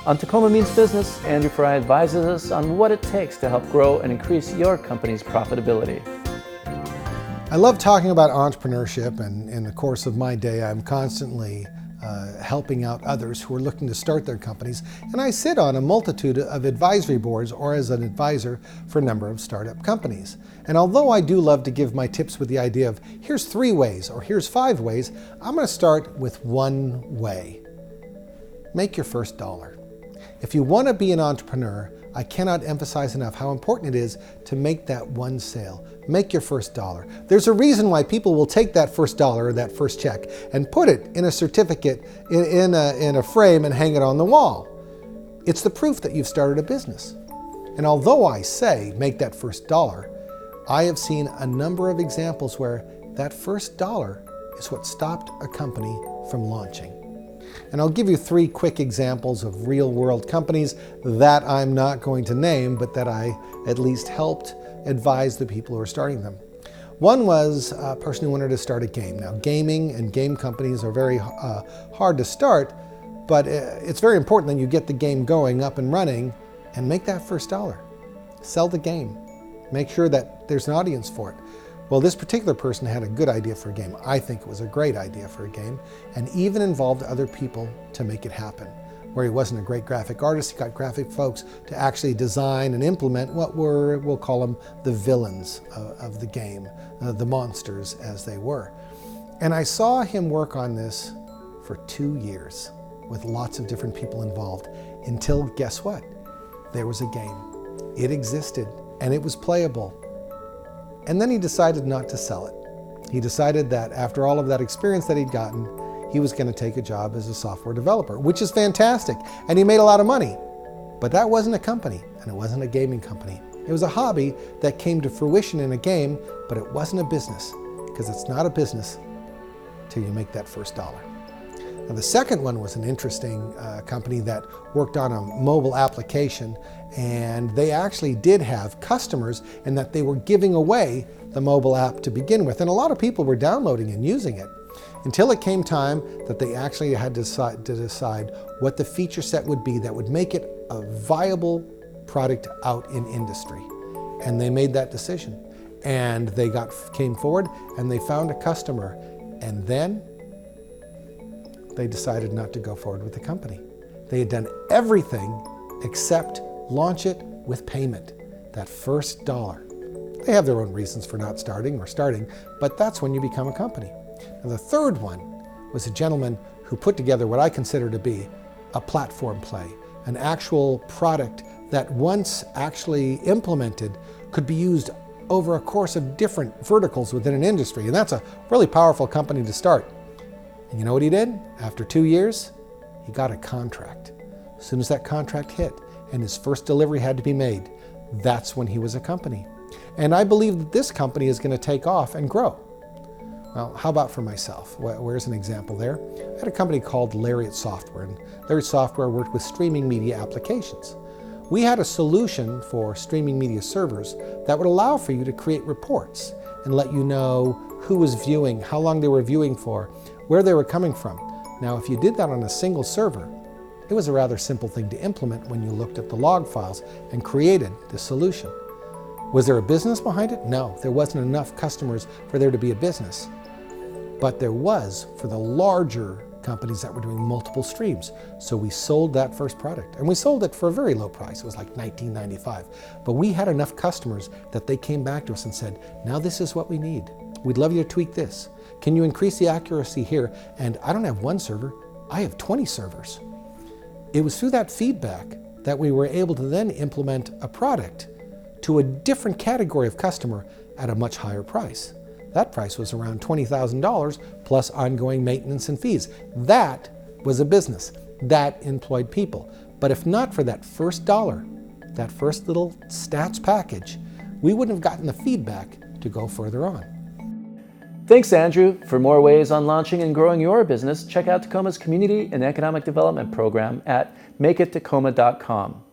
On Tacoma Means Business, Andrew Fry advises us on what it takes to help grow and increase your company's profitability. I love talking about entrepreneurship, and in the course of my day, I'm constantly helping out others who are looking to start their companies. And I sit on a multitude of advisory boards or as an advisor for a number of startup companies. And although I do love to give my tips with the idea of here's 3 ways or here's 5 ways, I'm going to start with one way. Make your first dollar. If you want to be an entrepreneur, I cannot emphasize enough how important it is to make that one sale. Make your first dollar. There's a reason why people will take that first dollar or that first check and put it in a certificate in a frame and hang it on the wall. It's the proof that you've started a business. And although I say make that first dollar, I have seen a number of examples where that first dollar is what stopped a company from launching. And I'll give you 3 quick examples of real-world companies that I'm not going to name, but that I at least helped advise the people who are starting them. One was a person who wanted to start a game. Now, gaming and game companies are very hard to start, but it's very important that you get the game going, up and running, and make that first dollar. Sell the game. Make sure that there's an audience for it. Well, this particular person had a good idea for a game. I think it was a great idea for a game, and even involved other people to make it happen. Where he wasn't a great graphic artist, he got graphic folks to actually design and implement what we'll call them the villains of the game, the monsters as they were. And I saw him work on this for 2 years with lots of different people involved until, guess what? There was a game. It existed and it was playable. And then he decided not to sell it. He decided that after all of that experience that he'd gotten, he was going to take a job as a software developer, which is fantastic. And he made a lot of money. But that wasn't a company, and it wasn't a gaming company. It was a hobby that came to fruition in a game, but it wasn't a business, because it's not a business till you make that first dollar. Now, the second one was an interesting company that worked on a mobile application, and they actually did have customers in that they were giving away the mobile app to begin with. And a lot of people were downloading and using it until it came time that they actually had to decide what the feature set would be that would make it a viable product out in industry. And they made that decision. And they came forward and they found a customer. And then they decided not to go forward with the company. They had done everything except launch it with payment, that first dollar. They have their own reasons for not starting or starting, but that's when you become a company. And the third one was a gentleman who put together what I consider to be a platform play, an actual product that once actually implemented could be used over a course of different verticals within an industry. And that's a really powerful company to start. And you know what he did? After 2 years, he got a contract. As soon as that contract hit and his first delivery had to be made, that's when he was a company. And I believe that this company is going to take off and grow. Well, how about for myself? Where's an example there? I had a company called Lariat Software, and Lariat Software worked with streaming media applications. We had a solution for streaming media servers that would allow for you to create reports and let you know who was viewing, how long they were viewing for, where they were coming from. Now, if you did that on a single server, it was a rather simple thing to implement when you looked at the log files and created the solution. Was there a business behind it? No, there wasn't enough customers for there to be a business. But there was for the larger companies that were doing multiple streams. So we sold that first product, and we sold it for a very low price. It was like $19.95. But we had enough customers that they came back to us and said, now this is what we need. We'd love you to tweak this. Can you increase the accuracy here? And I don't have 1 server, I have 20 servers. It was through that feedback that we were able to then implement a product to a different category of customer at a much higher price. That price was around $20,000 plus ongoing maintenance and fees. That was a business. That employed people. But if not for that first dollar, that first little stats package, we wouldn't have gotten the feedback to go further on. Thanks, Andrew. For more ways on launching and growing your business, check out Tacoma's Community and Economic Development Program at makeitTacoma.com.